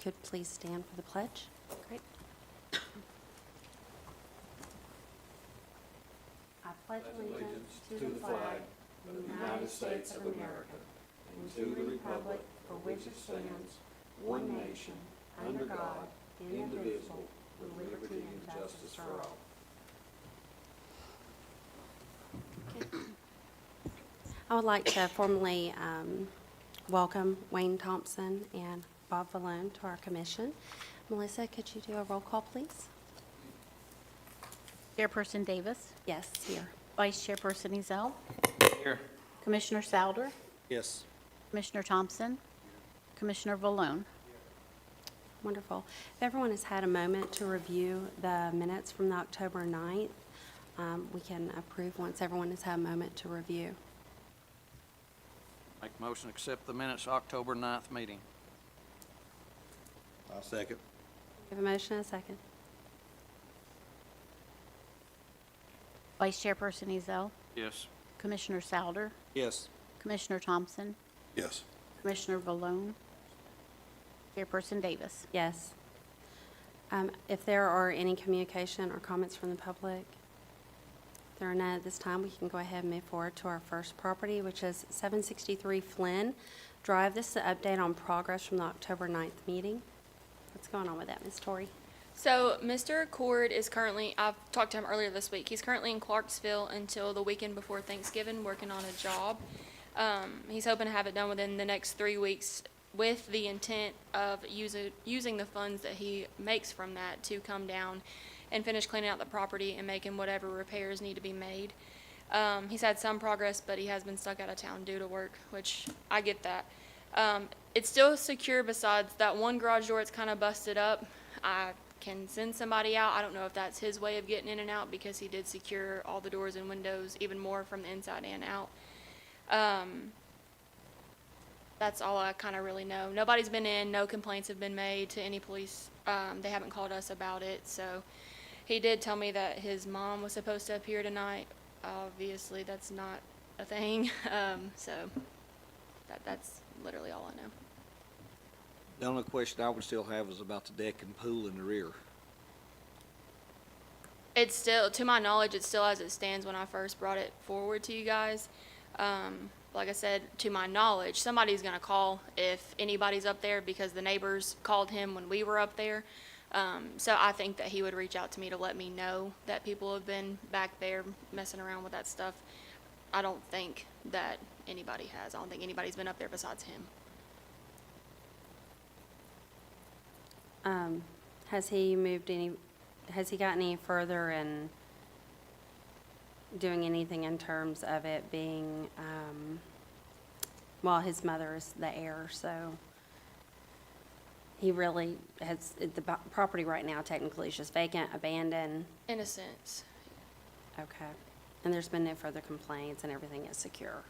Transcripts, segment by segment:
could please stand for the pledge. Great. I pledge allegiance to the flag of the United States of America and to the republic for which it stands, one nation, under God, indivisible, with liberty and justice for all. I would like to formally welcome Wayne Thompson and Bob Vallone to our commission. Melissa, could you do a roll call, please? Chairperson Davis, Yes, here. Vice Chairperson Ezell, Here. Commissioner Souder, Yes. Commissioner Thompson, Commissioner Vallone. Wonderful. If everyone has had a moment to review the minutes from the October 9th, we can approve once everyone has had a moment to review. Make a motion to accept the minutes October 9th meeting. I'll second. We have a motion and a second. Vice Chairperson Ezell, Yes. Commissioner Souder, Yes. Commissioner Thompson, Yes. Commissioner Vallone, Chairperson Davis. Yes. If there are any communication or comments from the public, if there are none at this time, we can go ahead and move forward to our first property, which is 763 Flynn Drive. This is an update on progress from the October 9th meeting. What's going on with that, Ms. Torrey? So Mr. Cord is currently, I've talked to him earlier this week, he's currently in Clarksville until the weekend before Thanksgiving, working on a job. He's hoping to have it done within the next 3 weeks with the intent of using the funds that he makes from that to come down and finish cleaning out the property and making whatever repairs need to be made. He's had some progress, but he has been stuck out of town due to work, which I get that. It's still secure besides that one garage door that's kind of busted up. I can send somebody out. I don't know if that's his way of getting in and out because he did secure all the doors and windows even more from the inside and out. That's all I kind of really know. Nobody's been in, no complaints have been made to any police. They haven't called us about it. So he did tell me that his mom was supposed to appear tonight. Obviously, that's not a thing. So that's literally all I know. The only question I would still have is about the deck and pool in the rear. It's still, to my knowledge, it's still as it stands when I first brought it forward to you guys. Like I said, to my knowledge, somebody's gonna call if anybody's up there because the neighbors called him when we were up there. So I think that he would reach out to me to let me know that people have been back there messing around with that stuff. I don't think that anybody has. I don't think anybody's been up there besides him. Has he gotten any further in doing anything in terms of it being, well, his mother is the heir, so he really has, the property right now technically is just vacant, abandoned. In a sense. Okay. And there's been no further complaints and everything is secure.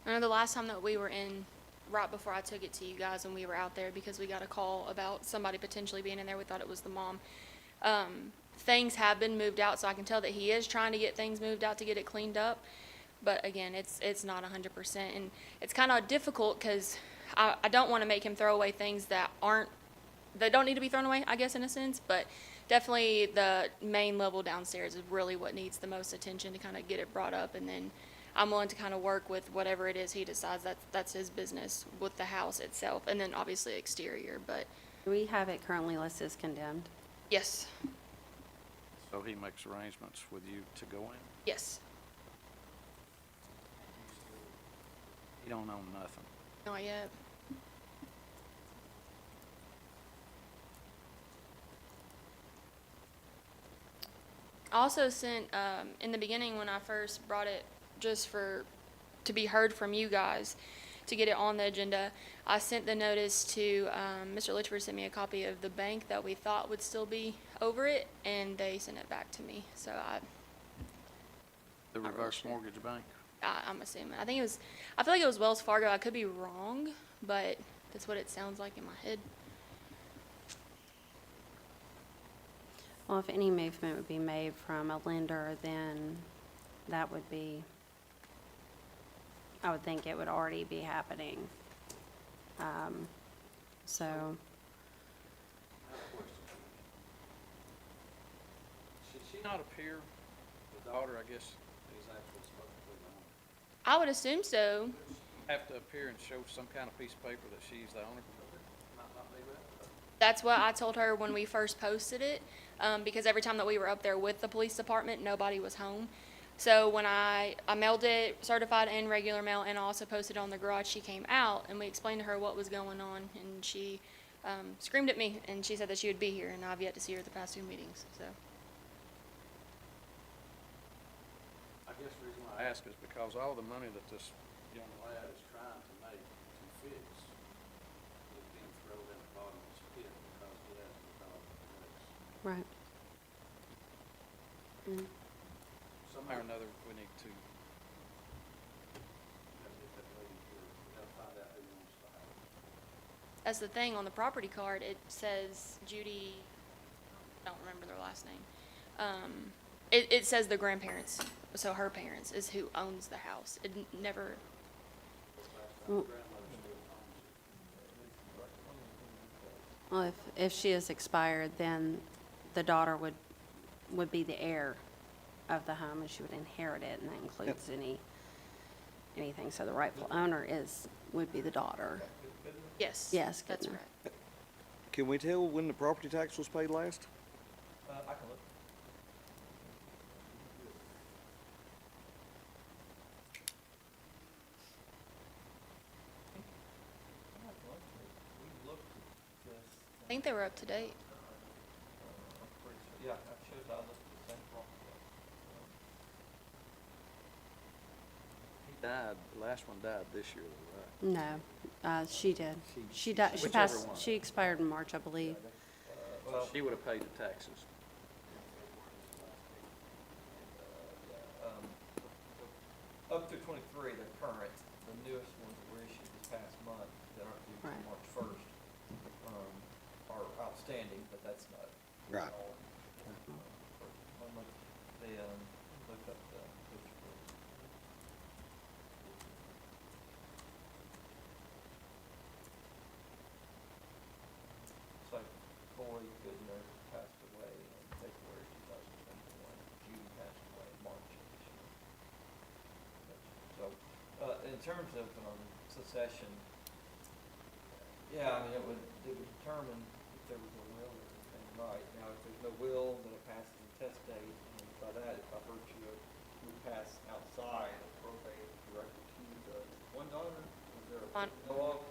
I know the last time that we were in, right before I took it to you guys when we were out there, because we got a call about somebody potentially being in there, we thought it was the mom. Things have been moved out, so I can tell that he is trying to get things moved out to get it cleaned up. But again, it's not 100%. And it's kind of difficult because I don't want to make him throw away things that don't need to be thrown away, I guess, in a sense. But definitely the main level downstairs is really what needs the most attention to kind of get it brought up. And then I'm willing to kind of work with whatever it is he decides that's his business with the house itself. And then obviously exterior, but Do we have it currently listed as condemned? yes, So he makes arrangements with you to go in? yes. He don't own nothing. Not yet. I also sent, in the beginning when I first brought it just to be heard from you guys, to get it on the agenda, I sent the notice to, Mr. Litchford sent me a copy of the bank that we thought would still be over it, and they sent it back to me. So The Not really reverse sure. mortgage bank? I'm assuming. I feel like it was Wells Fargo. I could be wrong, but that's what it sounds like in my head. Well, if any movement would be made from a lender, then that would be, I would think it would already be happening. So, Should she not appear? The daughter, I guess, is actually supposed to be the owner. I would assume so. Have to appear and show some kind of piece of paper that she's the owner. Might not be that. That's what I told her when we first posted it, because every time that we were up there with the police department, nobody was home. So when I mailed it certified and regular mail, and I also posted it on the garage, she came out and we explained to her what was going on, and she screamed at me, and she said that she would be here, and I've yet to see her at the past 2 meetings. So I guess the reason why I ask is because all the money that this young lad is trying to make to fix is being thrown in the bottom of his pit because he hasn't developed the next. right. Mm. Somehow or another, we need to, get that lady here, we gotta find out who wants the house. that's the thing, on the property card, it says Judy, I don't remember their last name. It says the grandparents, so her parents is who owns the house. It never, Well, if she is expired, then the daughter would be the heir of the home, and she would inherit it, and that includes anything. So the rightful owner would be the daughter. yes. Yes, That's Goodner. right. Can we tell when the property tax was paid last? I can look. We looked at this. I think they were up to date. I'm pretty sure, yeah, I shows I looked at the same property. He died, the last one died this year, though, right? No, she did. She died, she Whichever passed, one. she expired in March, I believe. Well, She would have paid the taxes. Up to 23, they're current. The newest ones that were issued this past month that aren't due Right. till March 1st are outstanding, but that's not. Right. all. They looked up the picture. So Corey Goodner passed away in February 2021. Judy passed away in March of this year. So, in terms of succession, yeah, I mean, it would determine if there was a will or anything, right? Now, if there's no will, then it passes the test date, and by that, if by virtue of, it would pass outside of probate directly to the one daughter? Was there a, On- no,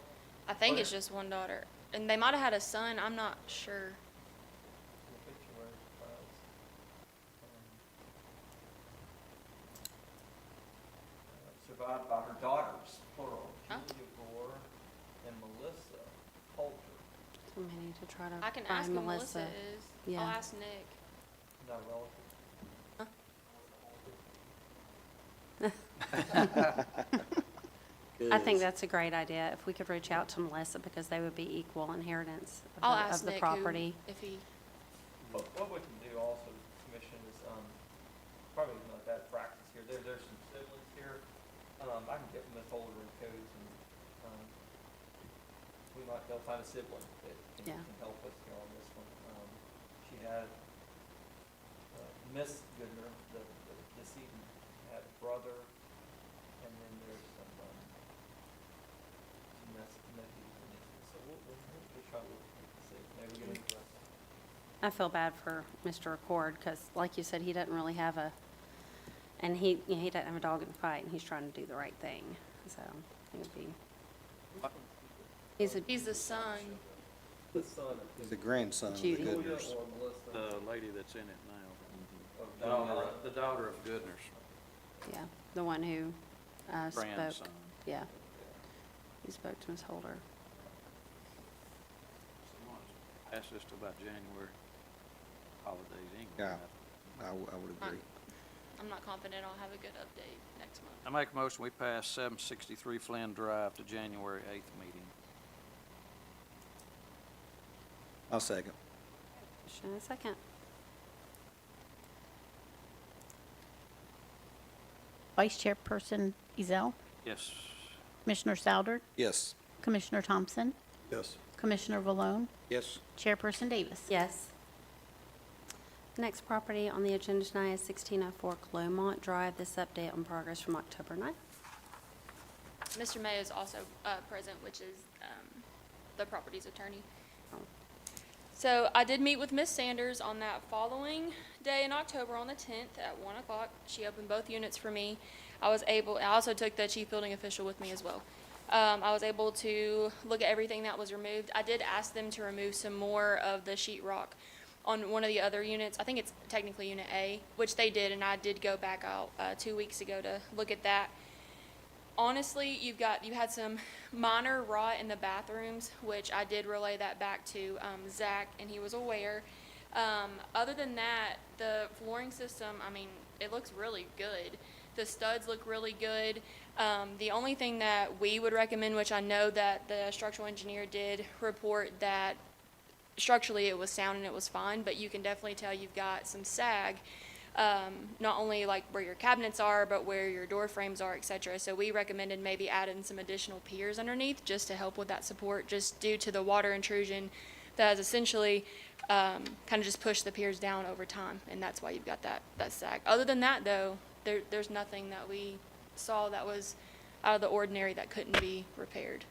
I think Okay. it's just one daughter. And they might have had a son, I'm not sure. the obituary files? Survived by her daughters, plural, Oh. Julia Gore and Melissa Coulter. So we need to try to I can ask find who Melissa Melissa. is. Yeah. I'll ask Nick. Not a relative. I think that's a great idea, if we could reach out to Melissa, because they would be equal inheritance I'll of ask the Nick property. if he, But what we can do also, Commission, is, probably not that practice here, there's some siblings here. I can get Ms. Holder and codes and, they'll find a sibling that Yeah. can help us here on this one. She had, Miss Goodner, the decedent, had a brother, and then there's some nephews and nieces. So we'll try to look and see, maybe get into this. I feel bad for Mr. Accord, because like you said, he doesn't really have and he doesn't have a dog in the fight, and he's trying to do the right thing. So I think it'd be, he's the son. The son of The grandson of the Judy. Julia Goodners. or Melissa? The lady that's in it now. Of The daughter of Goodner's yeah, the one who spoke. grandson. Yeah, he spoke to Ms. Holder. Pass this to about January holidays, ain't Yeah. gonna happen. I would agree. I'm not confident I'll have a good update next month. I make a motion, we pass 763 Flynn Drive to January 8th meeting. I'll second. Motion and a second. Vice Chairperson Ezell, Yes. Commissioner Souder, Yes. Commissioner Thompson, Yes. Commissioner Valone, Yes. Chairperson Davis. Yes. The next property on the agenda tonight is 1604 Clomont Drive. This update on progress from October 9th. Mr. Mayo is also present, which is the property's attorney. So I did meet with Ms. Sanders on that following day in October on the 10th at 1 o'clock. She opened both units for me. I also took the chief building official with me as well. I was able to look at everything that was removed. I did ask them to remove some more of the sheetrock on one of the other units. I think it's technically Unit A, which they did, and I did go back out 2 weeks ago to look at that. Honestly, you had some minor rot in the bathrooms, which I did relay that back to Zach, and he was aware. Other than that, the flooring system, I mean, it looks really good. The studs look really good. The only thing that we would recommend, which I know that the structural engineer did report that structurally it was sound and it was fine, but you can definitely tell you've got some sag. Not only like where your cabinets are, but where your door frames are, et cetera. So we recommended maybe adding some additional piers underneath just to help with that support, just due to the water intrusion that has essentially kind of just pushed the piers down over time, and that's why you've got that sag. Other than that, though, there's nothing that we saw that was out of the ordinary that couldn't be repaired.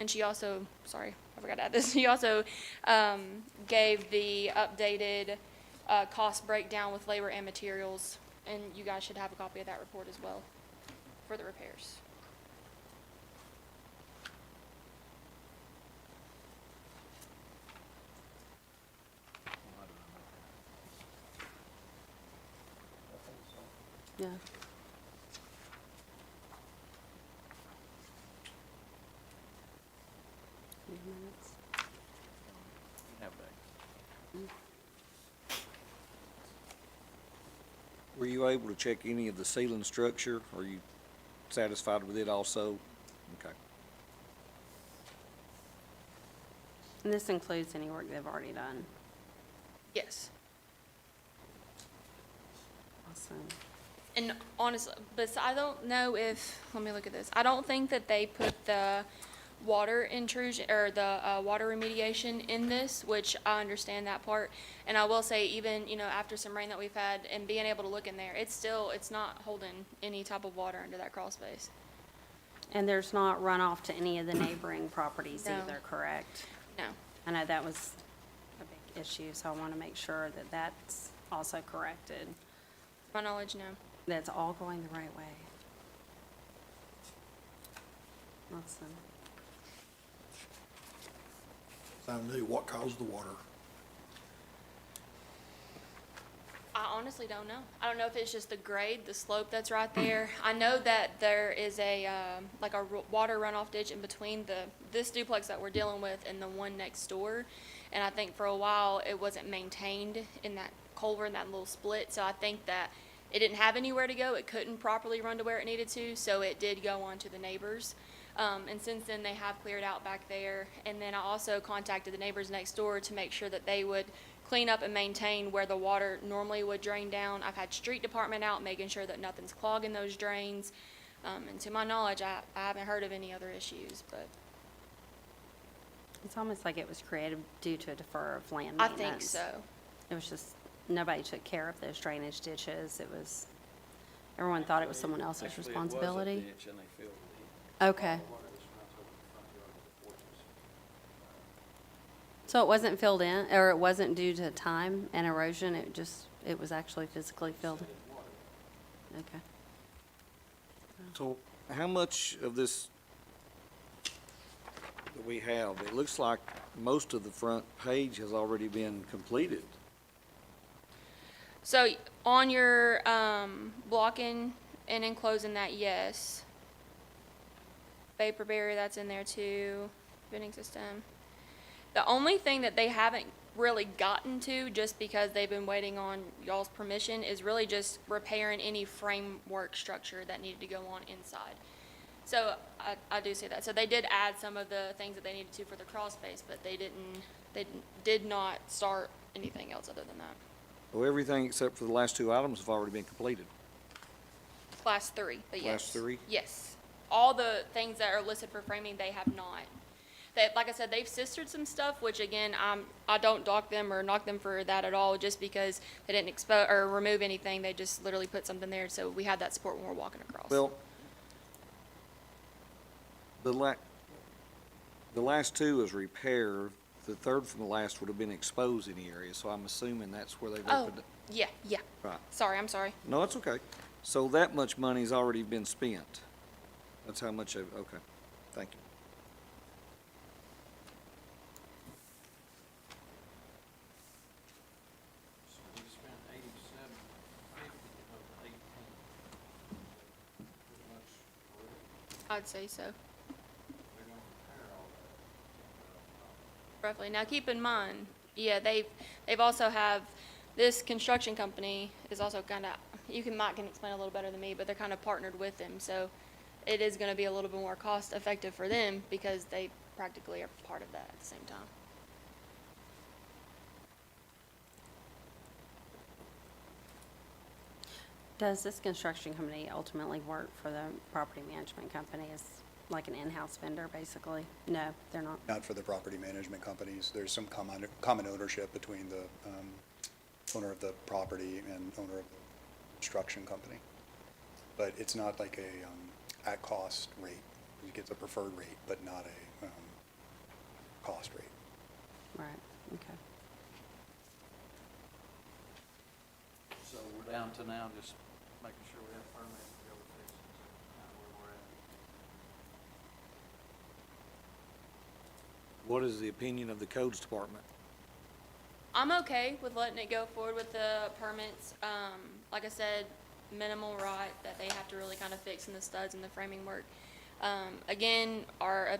And she also, sorry, I forgot to add this, she also gave the updated cost breakdown with labor and materials, and you guys should have a copy of that report as well for the repairs. I think so. Yeah. Minutes. Have that. Were you able to check any of the ceiling structure? Are you satisfied with it also? Okay. And this includes any work they've already done. Yes. Awesome. And honestly, but I don't know if, let me look at this. I don't think that they put the water intrusion, or the water remediation in this, which I understand that part. And I will say, even, after some rain that we've had and being able to look in there, it's not holding any type of water under that crawl space. And there's not runoff to any of the neighboring properties No. either, correct? No. I know that was a big issue, so I want to make sure that that's also corrected. To my knowledge, no. That's all going the right way. Awesome. Time new, what caused the water? I honestly don't know. I don't know if it's just the grade, the slope that's right there. I know that there is a water runoff ditch in between this duplex that we're dealing with and the one next door. And I think for a while it wasn't maintained in that culvert, in that little split. So I think that it didn't have anywhere to go. It couldn't properly run to where it needed to. So it did go on to the neighbors. And since then, they have cleared out back there. And then I also contacted the neighbors next door to make sure that they would clean up and maintain where the water normally would drain down. I've had street department out making sure that nothing's clogging those drains. And to my knowledge, I haven't heard of any other issues, but It's almost like it was created due to a defer of land I maintenance. think so. It was just, nobody took care of those drainage ditches. It was, everyone thought it was someone else's Actually, responsibility. It was a ditch and they filled it in. Okay. All the water that's runs over the front yard of the porches. So it wasn't filled in, or it wasn't due to time and erosion, it was actually physically filled? Okay. So how much of this that we have, it looks like most of the front page has already been completed. So on your blocking and enclosing that, yes. Vapor barrier, that's in there too. Venting system. The only thing that they haven't really gotten to, just because they've been waiting on y'all's permission, is really just repairing any framework structure that needed to go on inside. So I do see that. So they did add some of the things that they needed to for the crawl space, but they did not start anything else other than that. Well, everything except for the last two items have already been completed. Last three, but yes. Last three? Yes. all the things that are listed for framing, they have not. That, like I said, they've sistered some stuff, which again, I don't dock them or knock them for that at all, just because they didn't expose or remove anything. They just literally put something there, so we had that support when we're walking across. Well, the last two is repair. The third from the last would have been exposed in the area, so I'm assuming that's where they've Oh, opened it. yeah, yeah. Right. Sorry, I'm sorry. No, it's okay. So that much money's already been spent. That's how much, okay, thank you. So we spent 87.50 of 18. Pretty much correct. I'd say so. They're gonna repair all that. Roughly. Now, keep in mind, yeah, they've also have, this construction company is also kind of, Mike can explain a little better than me, but they're kind of partnered with them, so it is gonna be a little bit more cost effective for them because they practically are part of that at the same time. Does this construction company ultimately work for the property management company as like an in-house vendor, basically? No, they're not. Not for the property management companies. There's some common ownership between the owner of the property and owner of the construction company. But it's not like a at-cost rate. You get the preferred rate, but not a cost rate. Right, okay. So we're down to now just making sure we have permits to go fix it, kind of where we're at. What is the opinion of the codes department? I'm okay with letting it go forward with the permits. Like I said, minimal rot that they have to really kind of fix in the studs and the framing work. Again, our,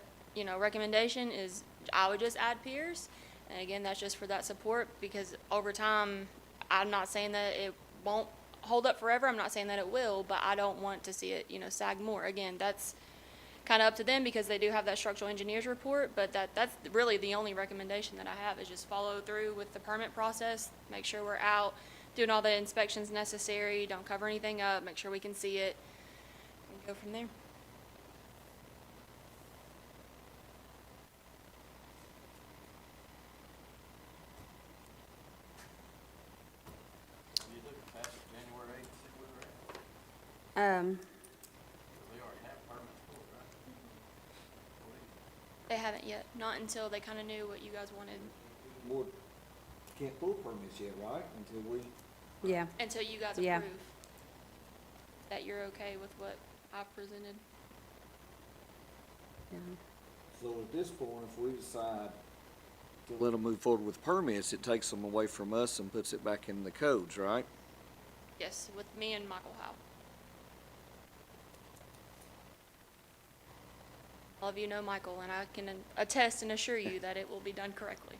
recommendation is I would just add piers. And again, that's just for that support because over time, I'm not saying that it won't hold up forever. I'm not saying that it will, but I don't want to see it, sag more. Again, that's kind of up to them because they do have that structural engineer's report, but that's really the only recommendation that I have is just follow through with the permit process, make sure we're out, doing all the inspections necessary, don't cover anything up, make sure we can see it, and go from there. You look at past January 8th, see where we're at. They already have permits for it, right? They haven't yet, not until they kind of knew what you guys wanted, Board can't pull permits yet, right? Until we. Yeah, until you guys Yeah. approve that you're okay with what I presented. yeah. So at this point, if we decide to let them move forward with permits, it takes them away from us and puts it back in the codes, right? Yes, with me and Michael Howe. All of you know Michael, and I can attest and assure you that it will be done correctly.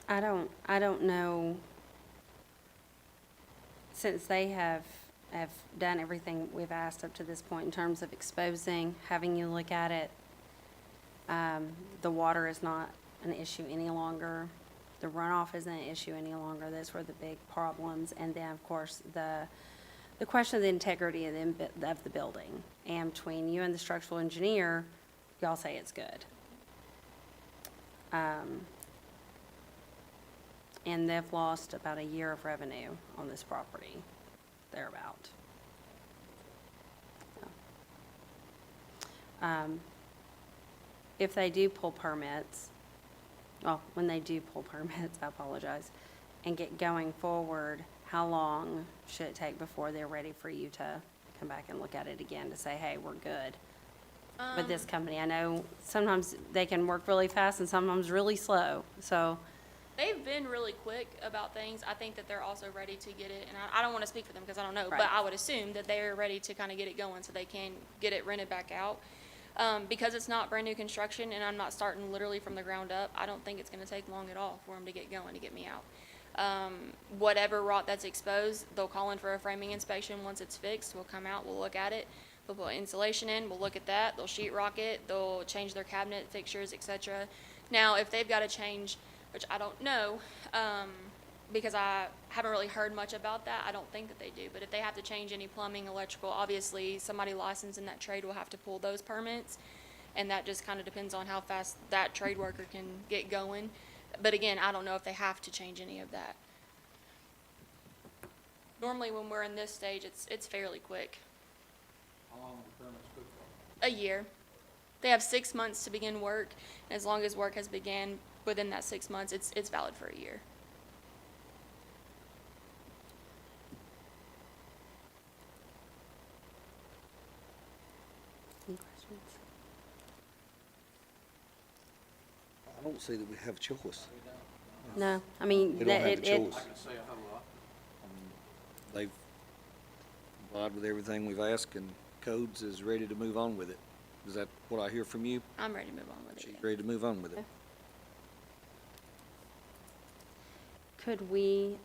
I don't know, since they have done everything we've asked up to this point in terms of exposing, having you look at it, the water is not an issue any longer. The runoff isn't an issue any longer. Those were the big problems. And then, of course, the question of the integrity of the building. And between you and the structural engineer, y'all say it's good. And they've lost about a year of revenue on this property, thereabout. If they do pull permits, well, when they do pull permits, I apologize, and get going forward, how long should it take before they're ready for you to come back and look at it again to say, hey, we're good with this company? I know sometimes they can work really fast and sometimes really slow, so. They've been really quick about things. I think that they're also ready to get it, and I don't want to speak for them because I don't know, Right. but I would assume that they're ready to kind of get it going so they can get it rented back out. Because it's not brand new construction and I'm not starting literally from the ground up, I don't think it's going to take long at all for them to get going, to get me out. Whatever rot that's exposed, they'll call in for a framing inspection. Once it's fixed, we'll come out, we'll look at it. They'll put insulation in, we'll look at that. They'll sheet rock it, they'll change their cabinet fixtures, etc. Now, if they've got to change, which I don't know, because I haven't really heard much about that, I don't think that they do. But if they have to change any plumbing, electrical, obviously, somebody licensed in that trade will have to pull those permits. And that just kind of depends on how fast that trade worker can get going. But again, I don't know if they have to change any of that. Normally, when we're in this stage, it's fairly quick. How long the permits good for? A year. They have 6 months to begin work, and as long as work has began within that 6 months, it's valid for a year. Any questions? I don't see that we have a choice. No, I mean, We don't that have a choice. I can say a whole lot. They've complied with everything we've asked, and Codes is ready to move on with it. Is that what I hear from you? I'm ready to move on with it. She's yeah. ready to move on with it. Okay. Could we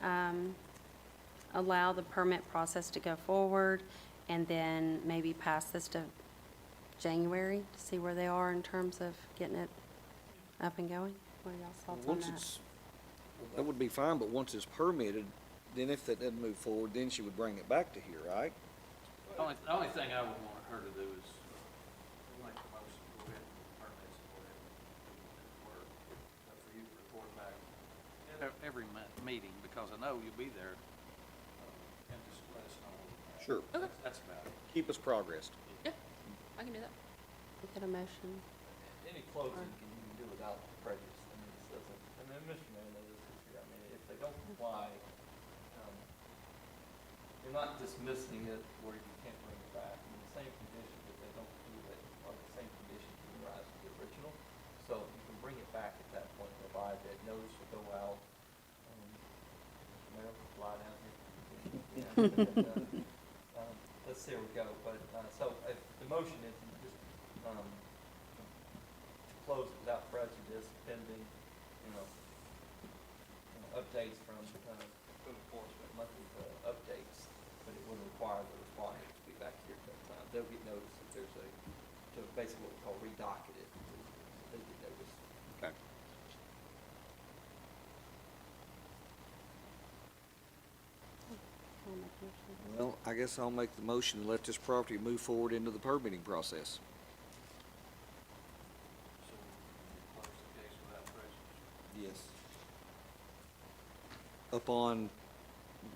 allow the permit process to go forward and then maybe pass this to January to see where they are in terms of getting it up and going? What are y'all's thoughts on Once that? it's, that would be fine, but once it's permitted, then if that doesn't move forward, then she would bring it back to here, right? The only thing I would want her to do is, make the motion, go ahead and permits and go ahead and work. But for you to report back every meeting, because I know you'll be there, and just let us know. Sure. Okay. That's about it. Keep us progressed. Yeah, I can do that. We get a motion. Any closing can you can do without prejudice. I mean, this doesn't, and then Mr. Mayor knows this history. I mean, if they don't comply, you're not dismissing it where you can't bring it back. I mean, the same conditions, if they don't do it, are the same conditions you rise to the original. So you can bring it back at that point, provide that notice will go out. Mayor, fly down here. Let's see where we go, but, so if the motion is just, to close it without prejudice pending, updates from, code enforcement, monthly, updates, but it would require the respondent to be back here at that time. They'll get notice if there's to basically what we call redocket it. They get notice. Okay. I'll make a motion. Well, I guess I'll make the motion and let this property move forward into the permitting process. So we close the case without prejudice. Yes. Upon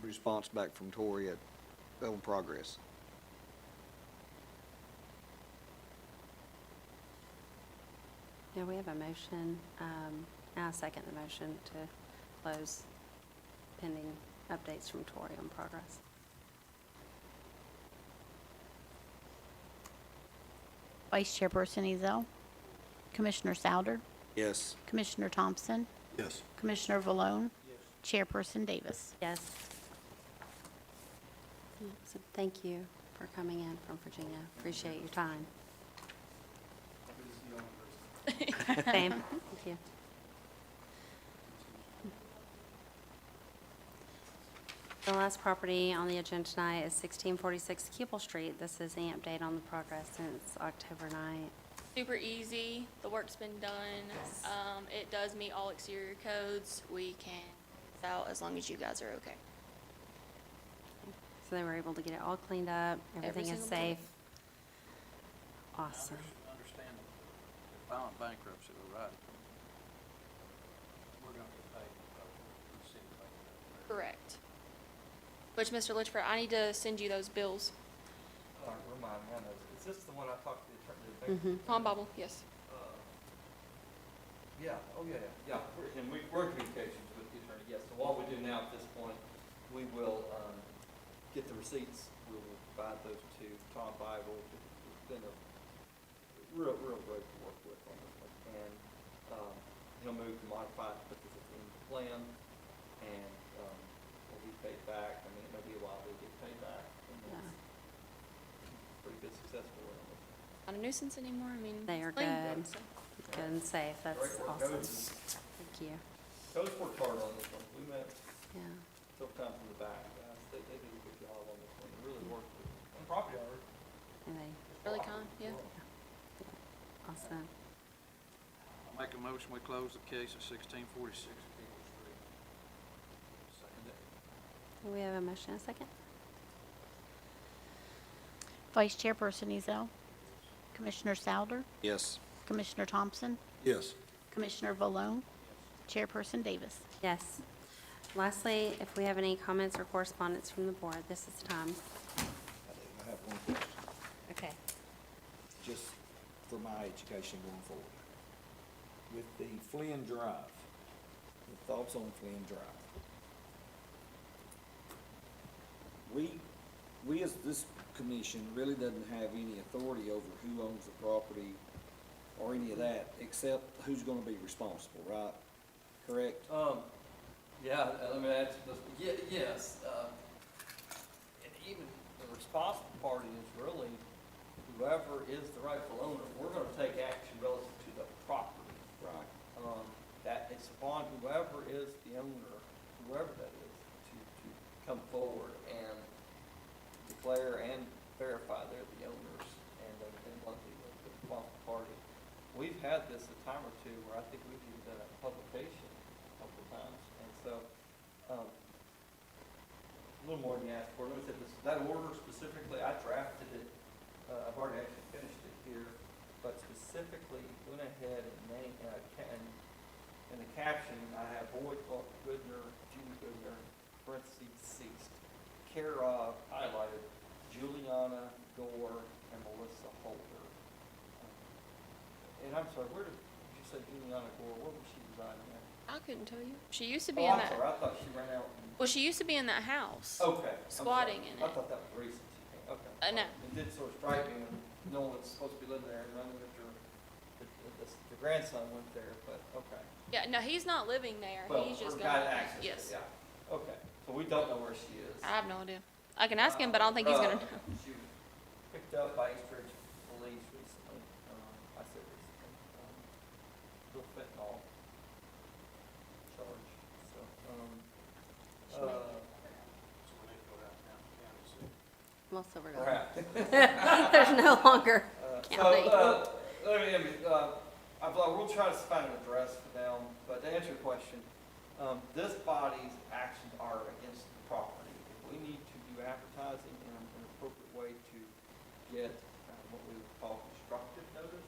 response back from Tori on progress. Yeah, we have a motion, and I second the motion to close pending updates from Tori on progress. Vice Chairperson Ezell, Commissioner Souder, Yes. Commissioner Thompson, Yes. Commissioner Valone, Chairperson Davis. Yes. So thank you for coming in from Virginia. Appreciate your time. Happy to see you on Thursday. Same. Thank you. The last property on the agenda tonight is 1646 Keeble Street. This is the update on the progress since October 9th. Super easy. The work's been done. It does meet all exterior codes. We can out as long as you guys are okay. So they were able to get it all cleaned up. Everything is single bit. safe. Awesome. Understand that filing bankruptcy, though, right? We're gonna get paid, the city paid. Correct. Which, Mr. Litchfield, I need to send you those bills. Remind me, I know, is this the one I talked to the attorney? Mhm. Palm Bible, yes. Yeah, oh, yeah, and we're in communications with the attorney, yes. So what we do now at this point, we will, get the receipts, we will provide those to Tom Bible, who's been a real great to work with on this one. And, he'll move to modify it, put this in the plan, and, we'll be paid back. I mean, it may be a while, we'll get paid back. And Yeah. it's pretty good, successful on this. Not a nuisance anymore, I mean. They are it's clean, good. so. Good and safe. That's Great work, awesome. Codes. Thank you. Codes worked hard on this one. We met Yeah. tough times in the back, guys. They did a good job on this one. They really worked with, and property owner. And they, Really kind, yeah. awesome. I'll make a motion, we close the case at 1646 Keeble Street. We have a motion and a second. Vice Chairperson Ezell, Commissioner Souder, Yes. Commissioner Thompson, Yes. Commissioner Valone, Chairperson Davis. Yes. Lastly, if we have any comments or correspondence from the board, this is the time. I have one question, Okay. just for my education going forward. With the Flynn Drive, the thoughts on Flynn Drive? We as this commission really doesn't have any authority over who owns the property or any of that, except who's gonna be responsible, right? Correct? Yeah, let me answer this. Yes, and even the responsible party is really whoever is the rightful owner. We're gonna take action relative to the property. Right. That it's upon whoever is the owner, whoever that is, to come forward and declare and verify they're the owners and they're lucky with the responsible party. We've had this a time or two where I think we've even done a publication a couple of times, and so, a little more than you asked for. Let me say this, that order specifically, I drafted it, I've already actually finished it here, but specifically went ahead and named, in the caption, I have Boyd, Clark, Goodner, Judy Goodner, parentheses, deceased, care of, highlighted, Juliana Gore and Melissa Holder. And I'm sorry, where did you say Juliana Gore, where was she residing at? I couldn't tell you. She used to be Oh, in I'm that, sorry, I thought she ran out and. well, she used to be in that house. Okay. I'm Squatting sorry. in I it. thought that was recent, she came, okay. No. It did sort of strike me when no one's supposed to be living there and running with the grandson went there, but, okay. Yeah, no, he's not living there. Well, He's just or got gonna, access to it, yes. Yeah, okay, so we don't know where she is. I have no idea. I can ask him, but I don't think he's gonna know. She was picked up by Eastridge Police recently, I said recently, little fentanyl charge, so, She may- So we need to go downtown to county and see. Well, Silver Gulch. perhaps. There's no longer county. We'll try to find an address for them, but to answer your question, this body's actions are against the property. If we need to do advertising in an appropriate way to get what we would call constructive notice,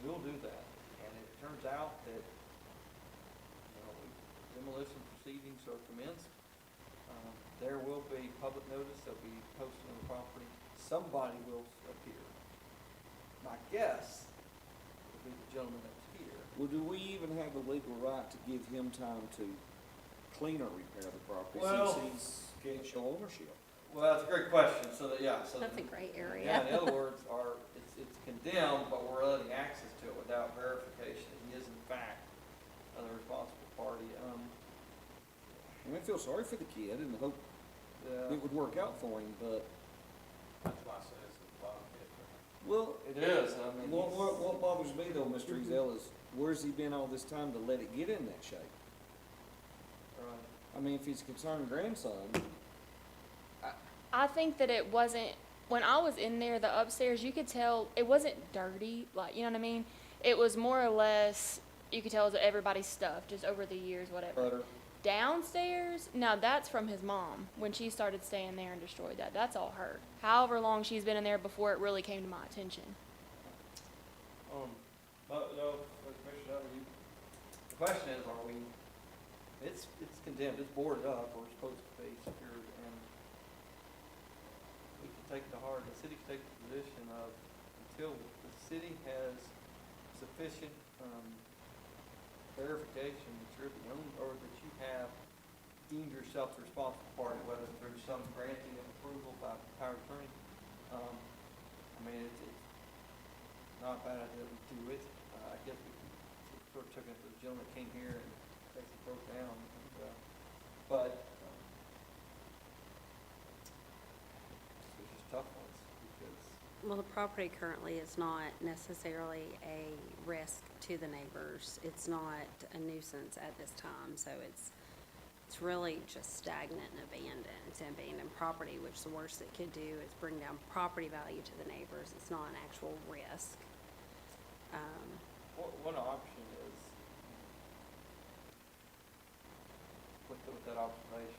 we'll do that. And if it turns out that, demolition proceedings are commenced, there will be public notice, there'll be posted on the property, somebody will appear. My guess would be the gentleman that's here. Well, do we even have the legal right to give him time to clean or repair the property Well- since he's can't show ownership? Well, that's a great question, so that, yeah, so. That's a great Yeah, area. in other words, it's condemned, but we're letting access to it without verification. He is in fact the responsible party. I feel sorry for the kid and hope it would work out for him, but, That's why I say it's the bottom hit for him. well, It is, I mean. what bothers me though, Mr. Ezell, is where's he been all this time to let it get in that shape? Right. I mean, if he's a concerned grandson, I think that it wasn't, when I was in there, the upstairs, you could tell it wasn't dirty, like, you know what I mean? It was more or less, you could tell it was everybody's stuff, just over the years, whatever. Butter. Downstairs, now that's from his mom, when she started staying there and destroyed that. That's all her. However long she's been in there before it really came to my attention. But, no, Commissioner, the question is, are we, it's condemned, it's boarded up, we're supposed to be secured, and we can take it to heart, the city can take the position of, until the city has sufficient, verification that you're the owner, or that you have deemed yourself the responsible party, whether through some granting of approval by power of attorney. I mean, it's not a bad idea to do it. I guess we sort of took it to the gentleman that came here and basically broke down, but, it's just tough ones, because, Well, the property currently is not necessarily a risk to the neighbors. It's not a nuisance at this time, so it's really just stagnant and abandoned. It's an abandoned property, which the worst it could do is bring down property value to the neighbors. It's not an actual risk. one option is, with that observation,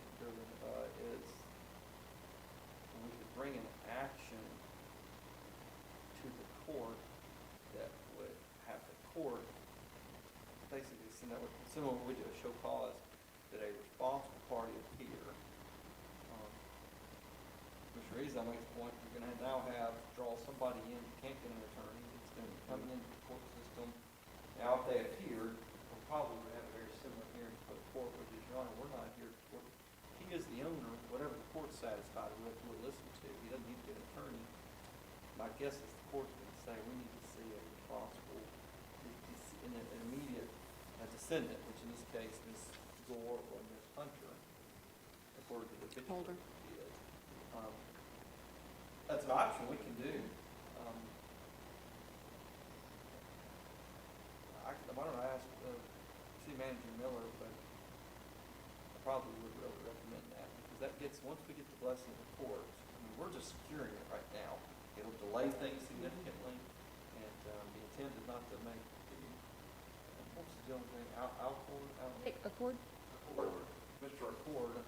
that would, similar to what we do a show cause, that a responsible party appear. Commissioner Ezell makes the point, you're gonna now draw somebody in, you can't get an attorney, it's gonna be coming into the court system. Now, if they appeared, we'll probably would have a very similar hearing for the court, which is, Your Honor, we're not here for, he is the owner, whatever the court's satisfied with, we'll listen to, he doesn't need to get an attorney. My guess is the court's gonna say, we need to see a responsible, an immediate descendant, which in this case, Ms. Gore or Ms. Hunter, according to the picture. Holder. That's an option we can do. Why don't I ask City Manager Miller, but I probably would really recommend that, because that gets, once we get the blessing of the court, I mean, we're just securing it right now. It'll delay things significantly, and the intent is not to make the, what's the gentleman's name, Alcord? Accord? Accord. Mr. Accord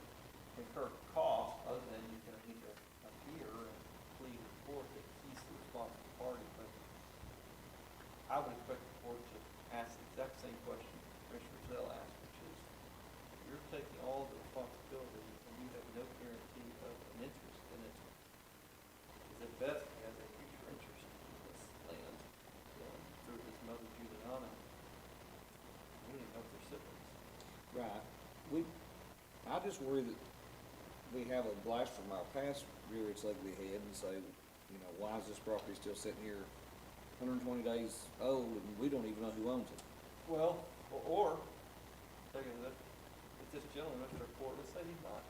incur cost, other than you're gonna need to appear and plead in court that he's the responsible party, but I would expect the court to ask the exact same question Commissioner Zell asked, which is, you're taking all the responsibility and you have no guarantee of an interest in it. Is it best to have a future interest in this land through this mother Juliana? We don't even know if they're siblings. Right. I just worry that we have a blast from our past rear its ugly head and say, you know, why is this property still sitting here 120 days old and we don't even know who owns it? Well, or, tell you that, if this gentleman, Mr. Accord, let's say he's not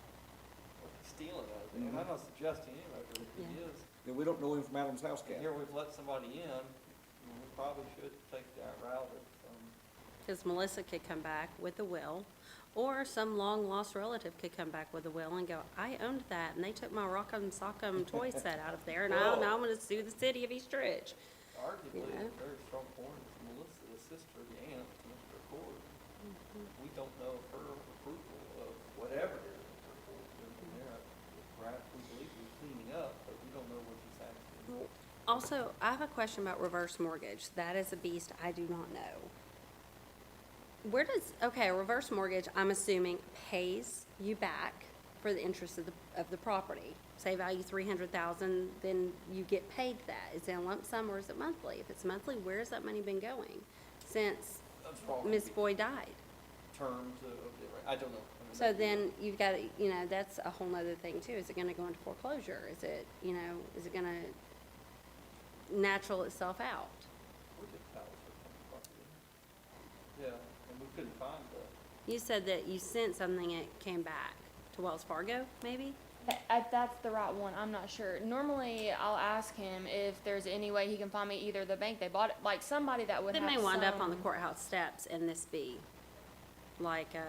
stealing out of it, and I'm not suggesting any of it, if he Yeah. is, And we don't know him from Adam's house and cat. here we've let somebody in, we probably should take that route of, Because Melissa could come back with a will, or some long-lost relative could come back with a will and go, I owned that, and they took my Rock'em Sock'em toy set out of there, and Well- now I'm gonna sue the city of East Ridge. arguably, Yeah. a very strong point is Melissa, the sister, the aunt to Mr. Accord. We don't know of her approval of whatever it is Mr. Accord's doing there. Perhaps we believe he's cleaning up, but we don't know what he's actually. Also, I have a question about reverse mortgage. That is a beast I do not know. Okay, a reverse mortgage, I'm assuming, pays you back for the interest of the property. Say value 300,000, then you get paid that. Is it a lump sum or is it monthly? If it's monthly, where has that money been going since That's probably Ms. Boyd died? terms of the, I don't know. I mean, So maybe- then you've got, that's a whole nother thing too. Is it gonna go into foreclosure? Is it gonna natural itself out? We did Palace or something, yeah, and we couldn't find the, You said that you sent something, it came back to Wells Fargo, maybe? That's the right one. I'm not sure. Normally, I'll ask him if there's any way he can find me either the bank they bought it, like somebody that would It have may wind up on the some- courthouse steps and this be like, It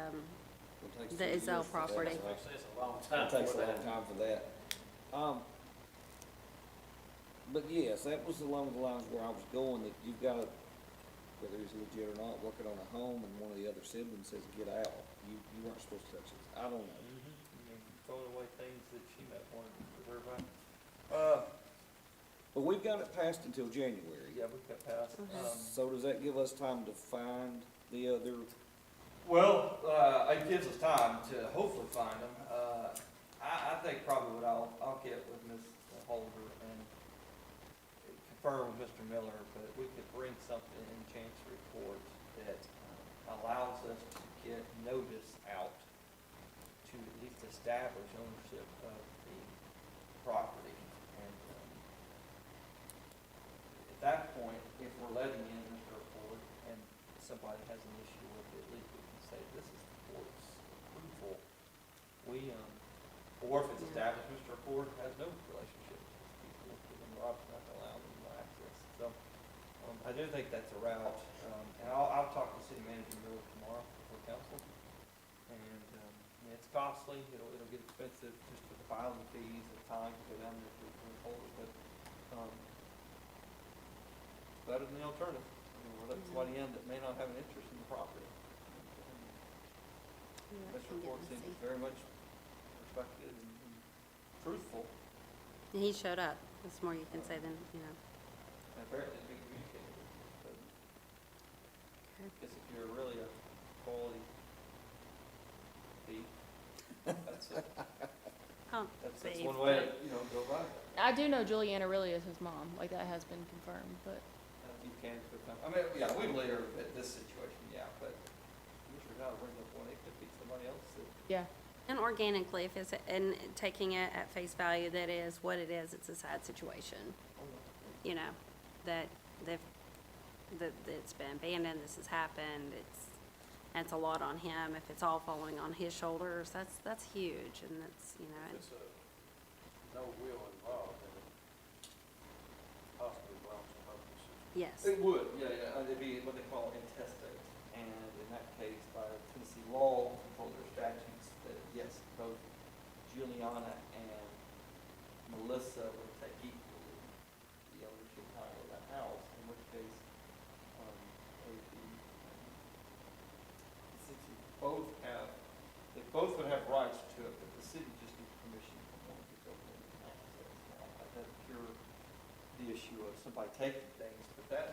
takes the 3 years Izell for that, property. so Like I say, it's a long time It takes a for long that. time for that. But yes, that was along the lines where I was going, that you've got to, whether he's legit or not, working on a home and one of the other siblings says, get out. You weren't supposed to touch it. I don't know. throwing away things that she might want to preserve, right? But we've got it passed until January. Yeah, we got past, So does that give us time to find the other? well, it gives us time to hopefully find them. I think probably what I'll get with Ms. Holder and confirm with Mr. Miller, but we could bring something in Chancery Court that allows us to get notice out to at least establish ownership of the property. And at that point, if we're letting in Mr. Accord and somebody has an issue with it, at least we can say, this is the court's approval. Or if it's established, Mr. Accord has no relationship with these people, and Rob's not gonna allow them no access. So, I do think that's a route, and I'll talk to City Manager Miller tomorrow for council. And, it's costly, it'll get expensive just for the filing fees and time to go down there to the holder, but, better than the alternative. I mean, we're letting somebody in that may not have an interest in the property. Mr. Accord seems very much respected and truthful, And he showed up. That's more you can say than, and apparently being communicated with. But I guess if you're really a quality beef. That's it. That's Beef, one way, but- you know, go about it. I do know Juliana really is his mom, like that has been confirmed, but. You can become, I mean, yeah, we later at this situation, yeah, but usually now brings up one, it could be somebody else that. Yeah. And organically, if it's, and taking it at face value, that is what it is, it's a sad situation. You know, that it's been abandoned, this has happened, it's a lot on him. If it's all falling on his shoulders, that's huge, and that's, you know, If it's no will involved, then it possibly belongs to both of us. yes. It would, yeah, it'd be what they call intestate, and in that case, by Tennessee law, control their statutes, that yes, both Juliana and Melissa would take equally the ownership title of that house, in which case, it would be, since you both have, they both would have rights to it, but the city just needs permission from one to go in and access. Now, that doesn't cure the issue of somebody taking things, but that,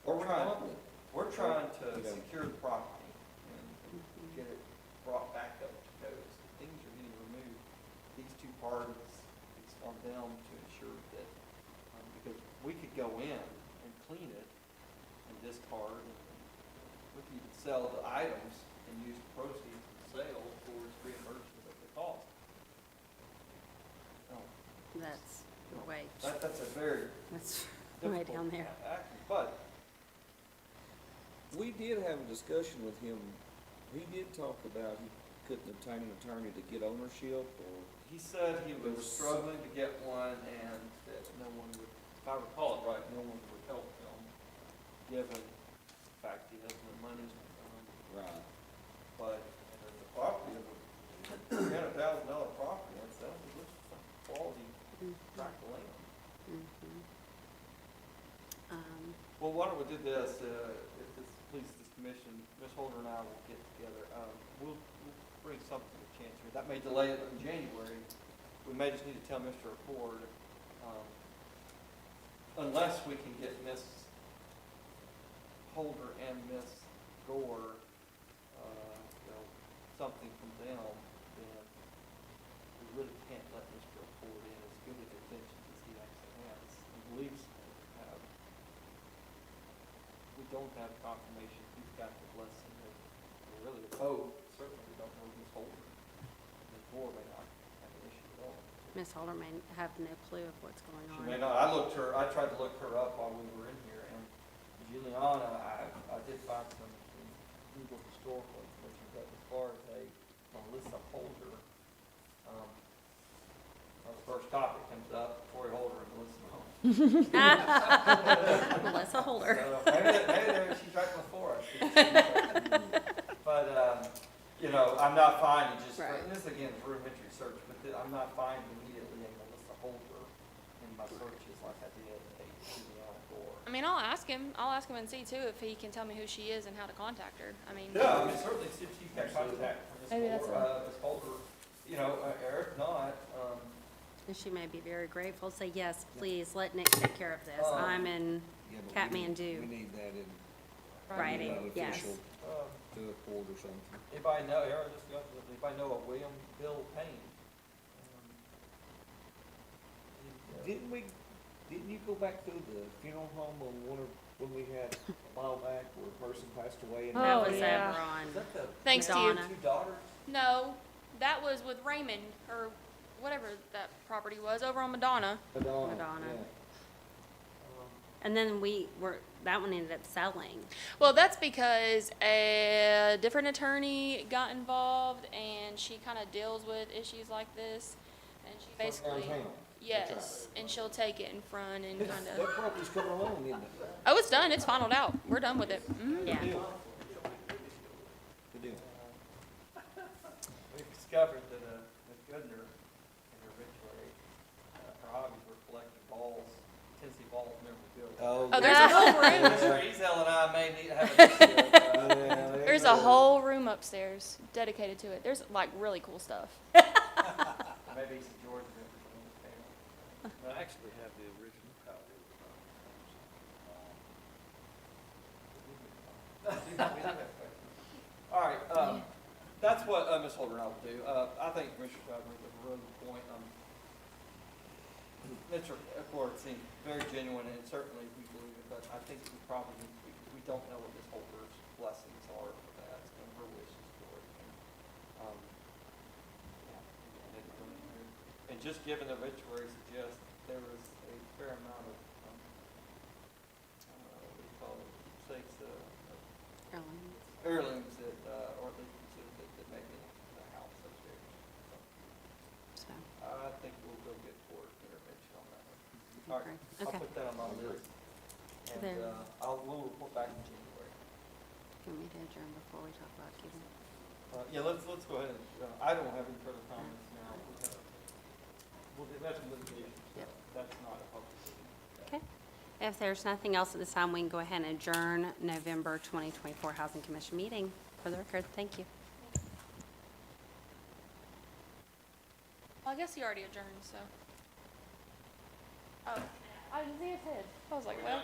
Or we're trying, reclaiming it. we're trying to You know. secure the property and get it brought back up to code. So things are getting removed. These two parties, it's on them to ensure that, because we could go in and clean it and discard, and we could even sell the items and use the proceeds of the sale towards reimbursement of the cost. No, That's way, that's a very that's way difficult down there. action, but We did have a discussion with him. He did talk about he couldn't obtain an attorney to get ownership, or he said he was struggling to get one and that no one would, if I recall it right, no one would help him, given the fact he has no money. right. But the property of a $300,000 property, that's a quality tract of land. Mhm. Well, why don't we do this, if this pleases this commission, Ms. Holder and I will get together, we'll bring something to Chancery. That may delay it in January. We may just need to tell Mr. Ford, unless we can get Ms. Holder and Ms. Gore, something from them, then we really can't let Mr. Ford in, as good of intentions as he actually has, and believes to have. We don't have confirmation, he's got the blessing of, or really the vote, certainly we don't know Ms. Holder. Ms. Gore may not have an issue at all. Ms. Holder may have no clue of what's going She on. may not, I tried to look her up while we were in here, and Juliana, I did find some Google historical information, but as far as Melissa Holder, the first topic comes up, Troy Holder and Melissa Holder. Melissa Holder. So maybe she's right before us. But, I'm not finding just, Right. and this again is rudimentary search, but I'm not finding immediately a Melissa Holder in my searches like I did a Juliana Gore. I mean, I'll ask him and see too if he can tell me who she is and how to contact her. I mean, Yeah, I mean, certainly see if you can contact Maybe Ms. that's Holder, Ms. Holder, or if not, And she may be very grateful, say, yes, please, let Nick take care of this. I'm in Yeah, but we Kathmandu. need that in writing, yes. official um, to a court or something. anybody know, anybody know a William Bill Payne? Didn't you go back through the funeral home when we had a while back where a person passed away? And Oh, That was yeah. over on, Is that the thanks to you. Madonna. two daughters? No, that was with Raymond or whatever that property was over on Madonna. Madonna. And then that one ended up selling. Well, that's because a different attorney got involved and she kind of deals with issues like this. And she basically, Downtown. yes, and she'll take it in front and kind That of, property's coming along, isn't it? oh, it's done. It's finalized out. We're done with it. Mhm. Yeah. Good deal. We discovered that Ms. Goodner, in her obituary, her hobbies were collecting balls, Tennessee balls memorabilia. Oh, there's a whole room. Mr. Ezel and I may need to have an issue of, There's a whole room upstairs dedicated to it. There's like really cool stuff. maybe some George members from this family. I actually have the original copy of the All right, That's what, Ms. Holder and I will do. I think Commissioner Crabtree has a really good point. Mr. Accord seemed very genuine, and certainly we believe it, but I think we probably, we don't know what Ms. Holder's blessings are for that, and her wishes for it. And just given the obituary suggests there was a fair amount of, what do you call it, sakes, Erling. heirlooms that, or at least considered that may be in the house upstairs. So, I think we'll go get court intervention on that one. All right, Okay. I'll put that on my list. And, There. we'll report back in January. can we adjourn before we talk about giving? Yeah, let's go ahead and, I don't have any further comments now. That's litigation, so Yep. that's not a public meeting. Okay. If there's nothing else at this time, we can go ahead and adjourn November 2024 Housing Commission meeting. For the record, thank you. Well, I guess he already adjourned, so. Oh, I didn't see his head. I was like, well.